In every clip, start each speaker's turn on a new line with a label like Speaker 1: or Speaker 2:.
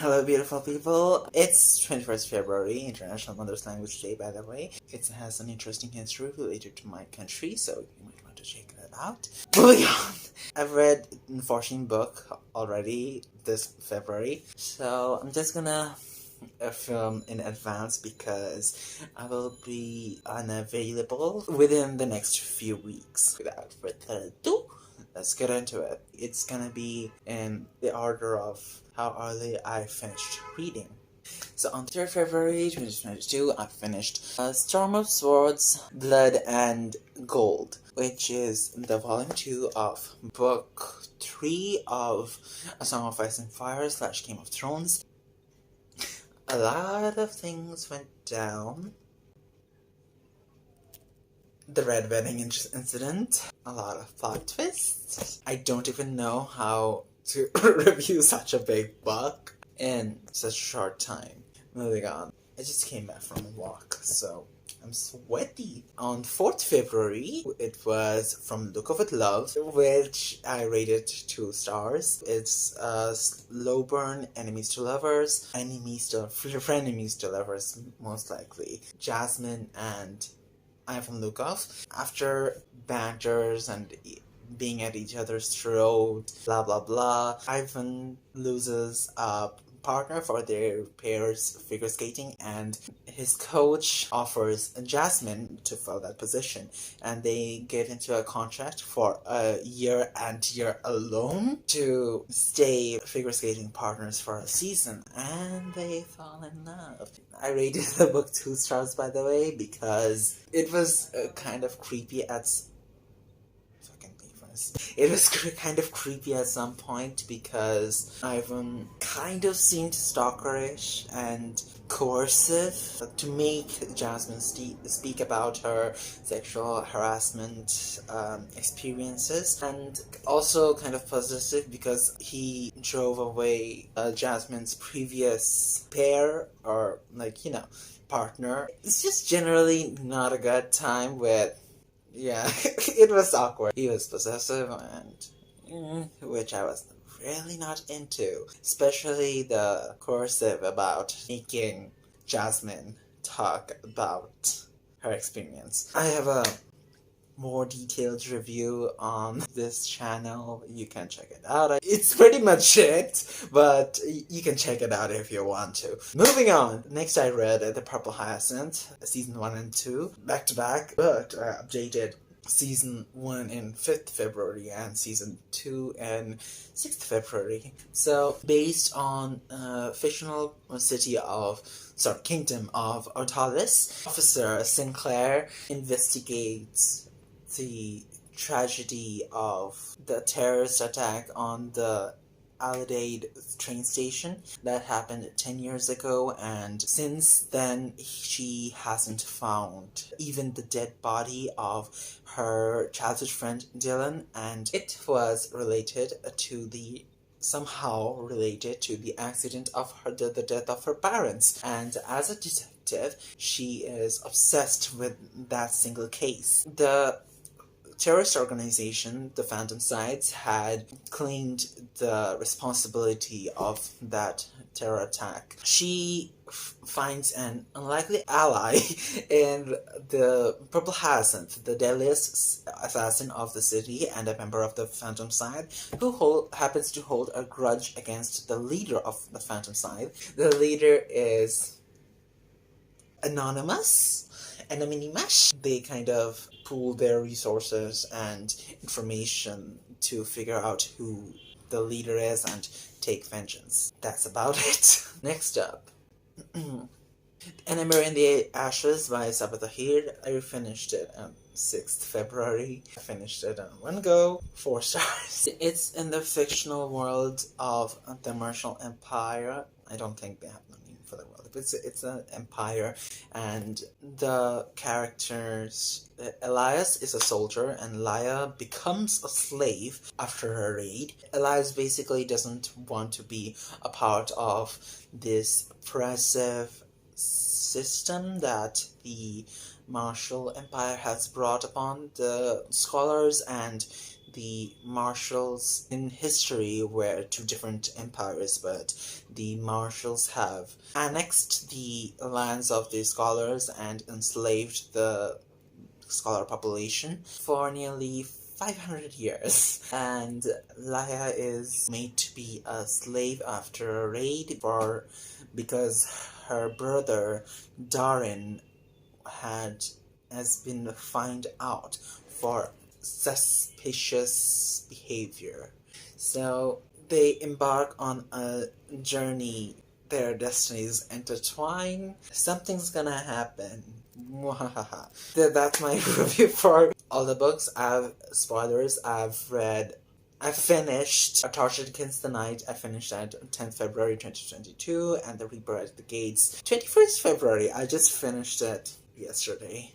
Speaker 1: Hello, beautiful people. It's 21st February, International Mother's Language Day, by the way. It has an interesting history related to my country, so you might want to check that out. Moving on. I've read the 14th book already this February, so I'm just gonna film in advance because I will be unavailable within the next few weeks. Without further ado, let's get into it. It's gonna be in the order of how early I finished reading. So on 3rd February 2022, I finished Storm of Swords, Blood and Gold, which is the volume 2 of book 3 of A Song of Ice and Fire / Game of Thrones. A lot of things went down. The Red Wedding incident, a lot of plot twists. I don't even know how to review such a big book in such a short time. Moving on. I just came back from a walk, so I'm sweaty. On 4th February, it was From Look of It Love, which I rated 2 stars. It's slow burn, enemies to lovers, frenemies to lovers, most likely. Jasmine and Ivan Lukov. After banters and being at each other's throat, blah blah blah, Ivan loses a partner for their pairs figure skating, and his coach offers Jasmine to fill that position, and they get into a contract for a year alone to stay figure skating partners for a season, and they fall in love. I rated the book 2 stars, by the way, because it was kind of creepy at kind of creepy at some point, because Ivan kind of seemed stalkerish and coercive to make Jasmine speak about her sexual harassment experiences, and also kind of possessive because he drove away Jasmine's previous pair, or partner. It's just generally not a good time with. Yeah, it was awkward. He was possessive, and which I was really not into. Especially the coercive about making Jasmine talk about her experience. I have a more detailed review on this channel. You can check it out. It's pretty much it, but you can check it out if you want to. Moving on. Next I read The Purple Hyena, season 1 and 2, back to back, but I updated season 1 in 5th February and season 2 in 6th February. So, based on fictional kingdom of Ortalis, Officer Sinclair investigates the tragedy of the terrorist attack on the Adelaide train station that happened 10 years ago, and since then she hasn't found even the dead body of her childhood friend Dylan, and it was somehow related to the accident of the death of her parents. And as a detective, she is obsessed with that single case. The terrorist organization, the Phantom Sides, had claimed the responsibility of that terror attack. She finds an unlikely ally in the Purple Hyena, the deadliest assassin of the city and a member of the Phantom Side, who happens to hold a grudge against the leader of the Phantom Side. The leader is anonymous. They kind of pool their resources and information to figure out who the leader is and take vengeance. That's about it. Next up, Enemy in the Ashes by Sabbath Tahir. I finished it on 6th February. I finished it on one go, 4 stars. It's in the fictional world of the Martial Empire. I don't think they have no name for the world. It's an empire, and the characters, Elias is a soldier and Laya becomes a slave after her raid. Elias basically doesn't want to be a part of this oppressive system that the Martial Empire has brought upon the scholars and the marshals in history were two different empires, but the marshals have annexed the lands of the scholars and enslaved the scholar population for nearly 500 years. And Laia is made to be a slave after a raid because her brother Darin has been fined out for suspicious behavior. So they embark on a journey. Their destinies intertwine. Something's gonna happen. Mwahaha. That's my review for all the books. Spoilers, I finished A Tortured Against the Night. I finished that 10th February 2022, and The Reaper at the Gates 21st February. I just finished it yesterday.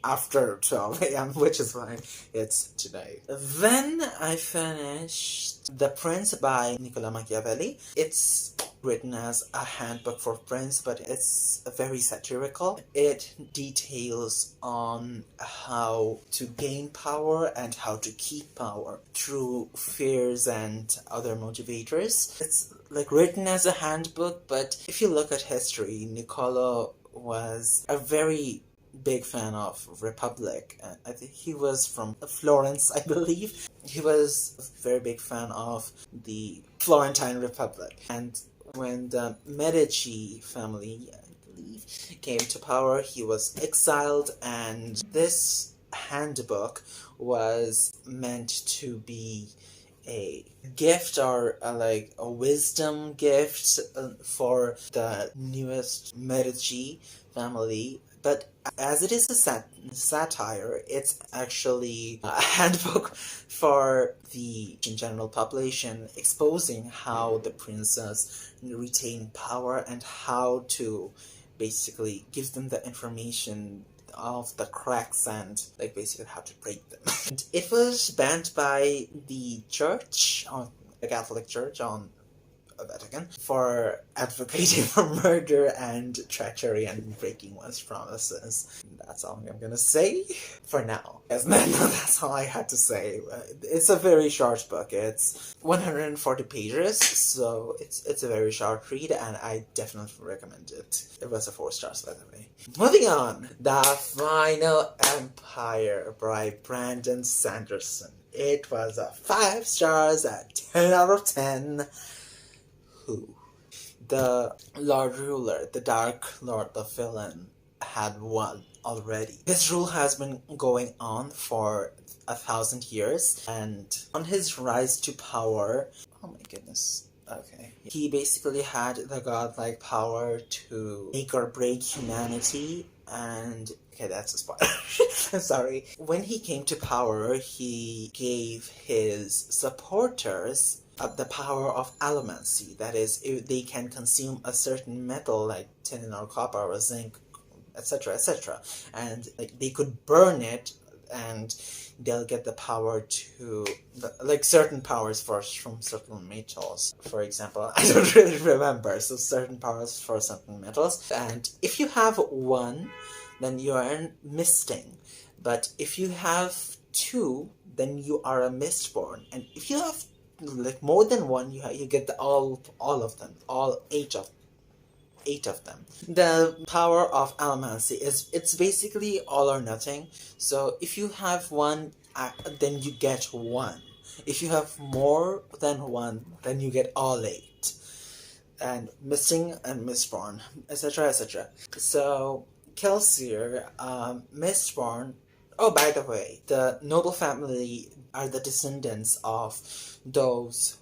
Speaker 1: After 12 a.m., which is why it's today. Then I finished The Prince by Niccolo Machiavelli. It's written as a handbook for prince, but it's very satirical. It details on how to gain power and how to keep power through fears and other motivators. It's like written as a handbook, but if you look at history, Niccolo was a very big fan of Republic. I think he was from Florence, I believe. He was a very big fan of the Florentine Republic. And when the Medici family, I believe, came to power, he was exiled, and this handbook was meant to be a gift or like a wisdom gift for the newest Medici family. But as it is a satire, it's actually a handbook for the general population, exposing how the princess retain power and how to basically give them the information of the cracks and like basically how to break them. And it was banned by the church, the Catholic Church on Vatican, for advocating for murder and treachery and breaking one's promises. That's all I'm gonna say for now. Yes, no, that's all I had to say. It's a very short book. It's 140 pages, so it's a very short read, and I definitely recommend it. It was a 4 stars, by the way. Moving on, The Final Empire by Brandon Sanderson. It was a 5 stars at 10 out of 10. The Lord Ruler, the Dark Lord, the villain, had won already. His rule has been going on for 1,000 years, and on his rise to power, oh my goodness, okay, he basically had the godlike power to make or break humanity, and okay, that's a spoiler. I'm sorry. When he came to power, he gave his supporters the power of allomancy. That is, if they can consume a certain metal like tin or copper or zinc, etc., etc., and like they could burn it, and they'll get the power to like certain powers from certain metals. For example, I don't really remember. So certain powers for certain metals, and if you have one, then you are misting. But if you have 2, then you are a mistborn, and if you have like more than one, you get all of them, all 8 of them. The power of allomancy it's basically all or nothing. So if you have one, then you get 1. If you have more than 1, then you get all 8. And missing and mistborn, etc., etc. So Kelsier, mistborn. Oh, by the way, the noble family are the descendants of those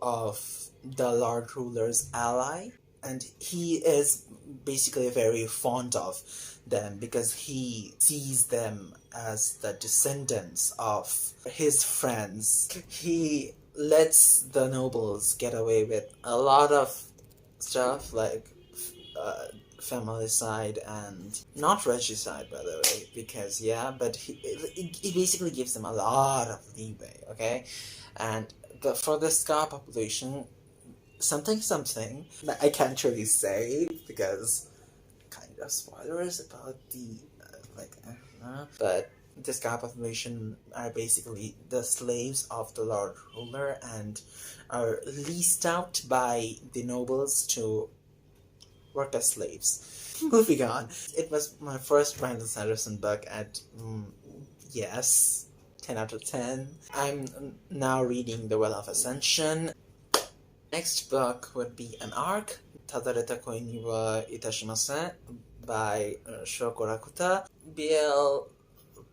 Speaker 1: of the Lord Ruler's ally, and he is basically very fond of them because he sees them as the descendants of his friends. He lets the nobles get away with a lot of stuff like familicide and not regicide, by the way, because but he basically gives them a lot of leeway, okay? And for the Ska population, something that I can't really say because kind of spoilers about the but this Ga population are basically the slaves of the Lord Ruler and are leased out by the nobles to work as slaves. Moving on. It was my first Brandon Sanderson book at, yes, 10 out of 10. I'm now reading The Well of Ascension. Next book would be an arc, Tadareta Koi ni wa Itashimasen by Shoko Rakuta. BL,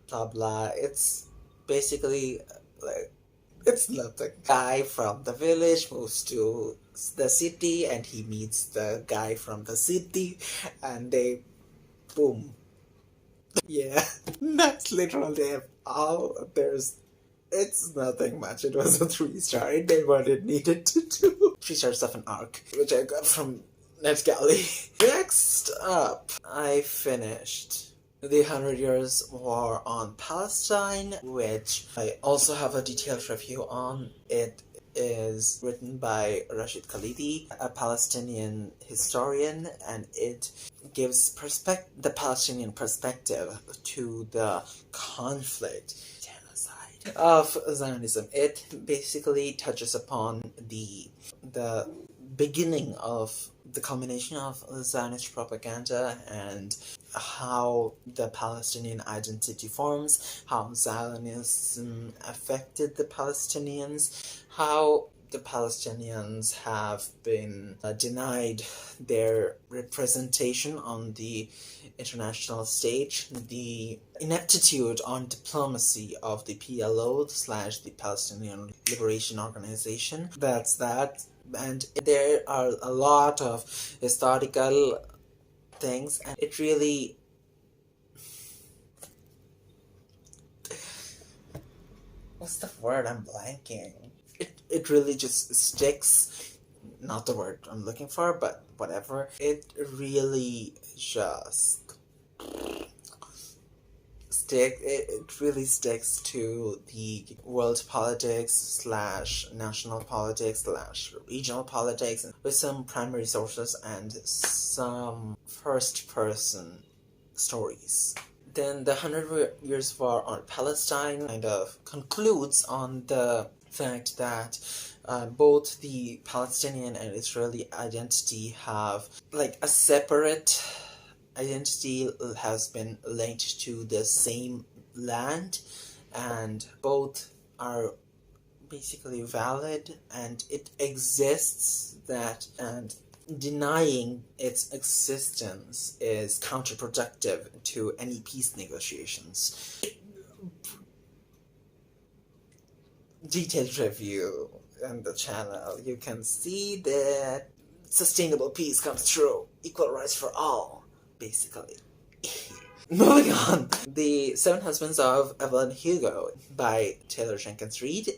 Speaker 1: blah blah. It's basically like, it's nothing. Guy from the village moves to the city and he meets the guy from the city and they, boom. Yeah, that's literally all. It's nothing much. It was a 3-star. It did what it needed to do. 3 stars of an arc, which I got from NetGalley. Next up, I finished The 100 Years War on Palestine, which I also have a detailed review on. It is written by Rashid Khalidi, a Palestinian historian, and it gives the Palestinian perspective to the conflict of Zionism. It basically touches upon the beginning of the culmination of Zionist propaganda and how the Palestinian identity forms, how Zionism affected the Palestinians, how the Palestinians have been denied their representation on the international stage, the ineptitude on diplomacy of the PLO / the Palestinian Liberation Organization. That's that. And there are a lot of historical things, and it really... What's the word? I'm blanking. It really just sticks. Not the word I'm looking for, but whatever. It really just it really sticks to the world politics / national politics / regional politics with some primary sources and some first-person stories. Then the 100 Years War on Palestine kind of concludes on the fact that both the Palestinian and Israeli identity have like a separate identity, has been linked to the same land, and both are basically valid and it exists, and denying its existence is counterproductive to any peace negotiations. Detailed review on the channel. You can see that sustainable peace comes true. Equal rights for all, basically. Moving on. The 7 Husbands of Evelyn Hugo by Taylor Jenkins Reid.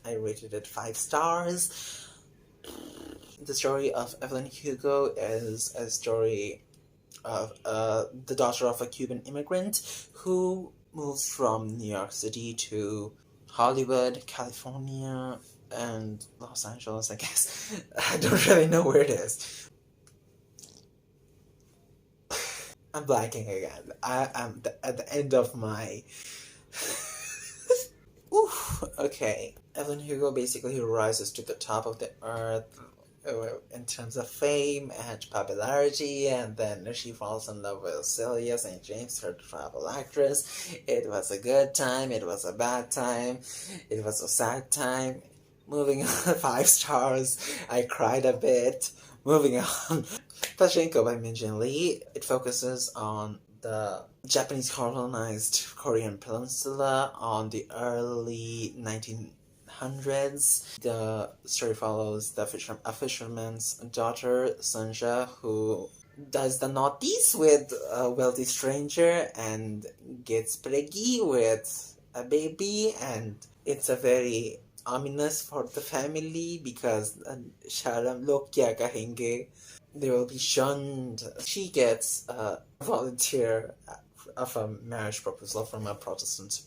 Speaker 1: I rated it 5 stars. The story of Evelyn Hugo is a story of the daughter of a Cuban immigrant who moves from New York City to Hollywood, California, and Los Angeles, I guess. I don't really know where it is. I'm blanking again. I'm at the end of my... Oof, okay. Evelyn Hugo basically rises to the top of the earth in terms of fame and popularity, and then she falls in love with Celia St. James, her travel actress. It was a good time, it was a bad time, it was a sad time. Moving on, 5 stars. I cried a bit. Moving on. Pacheco by Min-Jin Lee. It focuses on the Japanese colonized Korean peninsula on the early 1900s. The story follows a fisherman's daughter, Sunja, who does the naughties with a wealthy stranger and gets preggy with a baby, and it's a very ominous for the family because Sharam log kya kahenge, they will be shunned. She gets a volunteer of a marriage proposal from a Protestant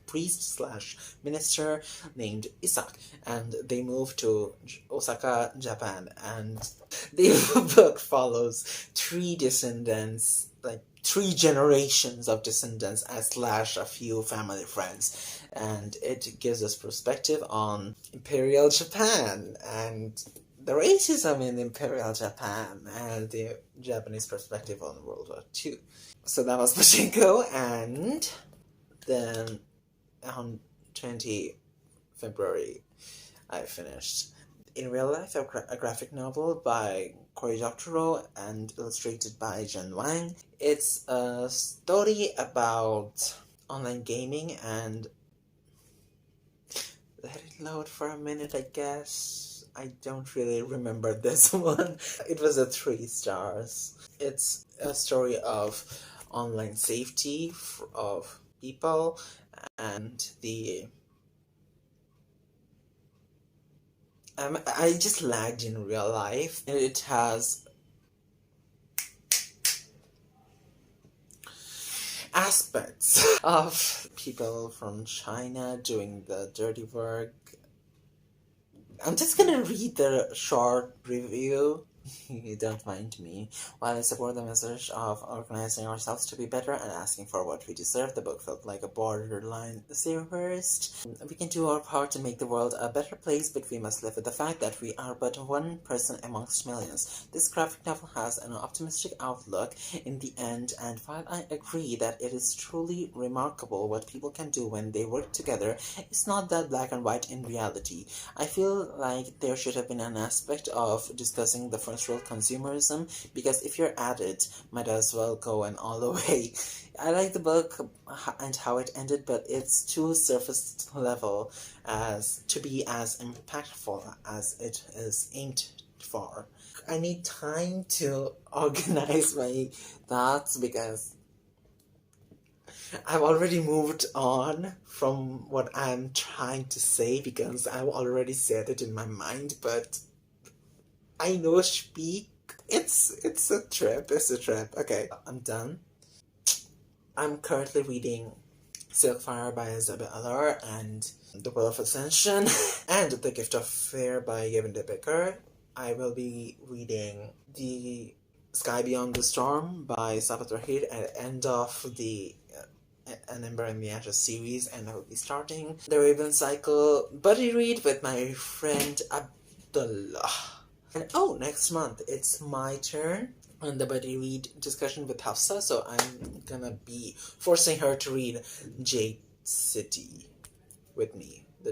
Speaker 1: priest/minister named Isaac, and they move to Osaka, Japan, and the book follows 3 descendants, like 3 generations of descendants slash a few family friends, and it gives us perspective on Imperial Japan and the racism in Imperial Japan and the Japanese perspective on World War II. So that was Pacheco, and then on 20 February I finished In Real Life, a graphic novel by Cory Doctorow and illustrated by Jen Wang. It's a story about online gaming and... Let it load for a minute, I guess. I don't really remember this one. It was a 3 stars. It's a story of online safety of people and the... I just lagged in real life. It has aspects of people from China doing the dirty work. I'm just gonna read the short review. Don't mind me. While I support the message of organizing ourselves to be better and asking for what we deserve, the book felt like a borderline satirist. We can do our part to make the world a better place, but we must live with the fact that we are but one person amongst millions. This graphic novel has an optimistic outlook in the end, and while I agree that it is truly remarkable what people can do when they work together, it's not that black and white in reality. I feel like there should have been an aspect of discussing the first world consumerism, because if you're at it, might as well go and all the way. I like the book and how it ended, but it's too surface level as to be as impactful as it is aimed for. I need time to organize my thoughts because I've already moved on from what I'm trying to say because I've already said it in my mind, but I know speak. It's a trip. It's a trip. Okay, I'm done. I'm currently reading Silkfire by Isabel Allard and The Will of Ascension and The Gift of Fear by Gavin Becker. I will be reading The Sky Beyond the Storm by Salvatore Hid at the end of the An Ember in the Ashes series, and I will be starting The Raven Cycle buddy read with my friend Abdullah. And oh, next month it's my turn on the buddy read discussion with Hafsa, so I'm gonna be forcing her to read Jade City with me, the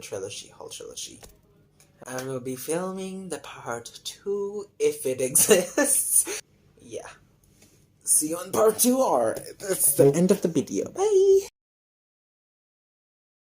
Speaker 1: whole trilogy. I will be filming the part 2 if it exists. Yeah. See you on part 2, or that's the end of the video. Bye!